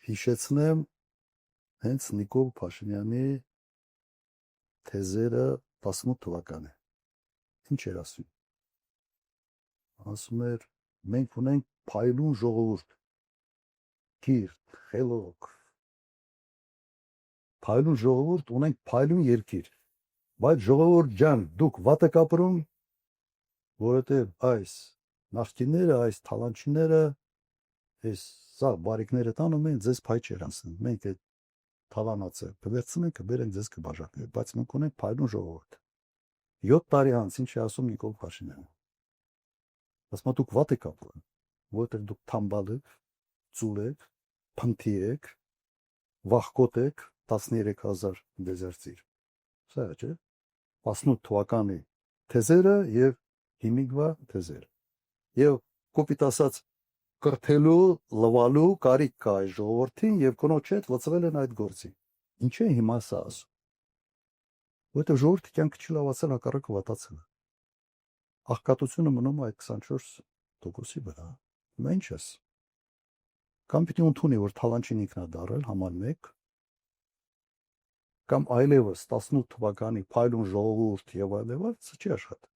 հիշեցնեմ հենց Նիկոլ Փաշինյանի թեզերը 18 թվականի։ Ինչ էր ասում։ Ասում էր մենք ունենք փայլուն ժողովուրդ, կիրթ, խելոք, փայլուն ժողովուրդ, ունենք փայլուն երկիր, բայց ժողովուրդ ջան, դուք վատ եք ապրում, որովհետև այս նախկինները, այս թալանչիները, այս սա բարիկները տանում են ձեզ փայ չեր անցնում, մենք այդ թալանացը կվերցնենք, կբերենք ձեզ կբաժակենք, բայց մենք ունենք փայլուն ժողովուրդ։ 7 տարի անց ինչ է ասում Նիկոլ Փաշինյանը։ Ասում դուք վատ եք ապրում, որովհետև դուք թամբալ եք, ծուլ եք, փնթի եք, վախկոտ եք, 13,000 դեզերտիր։ Սա է, չէ՞։ 18 թվականի թեզերը եւ հիմիկվա թեզերը։ Եվ կոպիտ ասած կրթելու, լվալու կարիք կա այս ժողովրդին եւ կնոջ հետ լծվել են այդ գործին։ Ինչ է հիմա սա ասում։ Որովհետեւ ժողովրդի կյանքը չի լավացել, հակառակը վատացել է։ Աղքատությունը մնում է այդ 24%-ի վրա։ Հիմա ինչ ես։ Կամ պիտի ընդունի, որ թալանչին ինքն է դարել համար 1, կամ այլևս 18 թվականի փայլուն ժողովուրդ եւ այլևս չի աշխատի։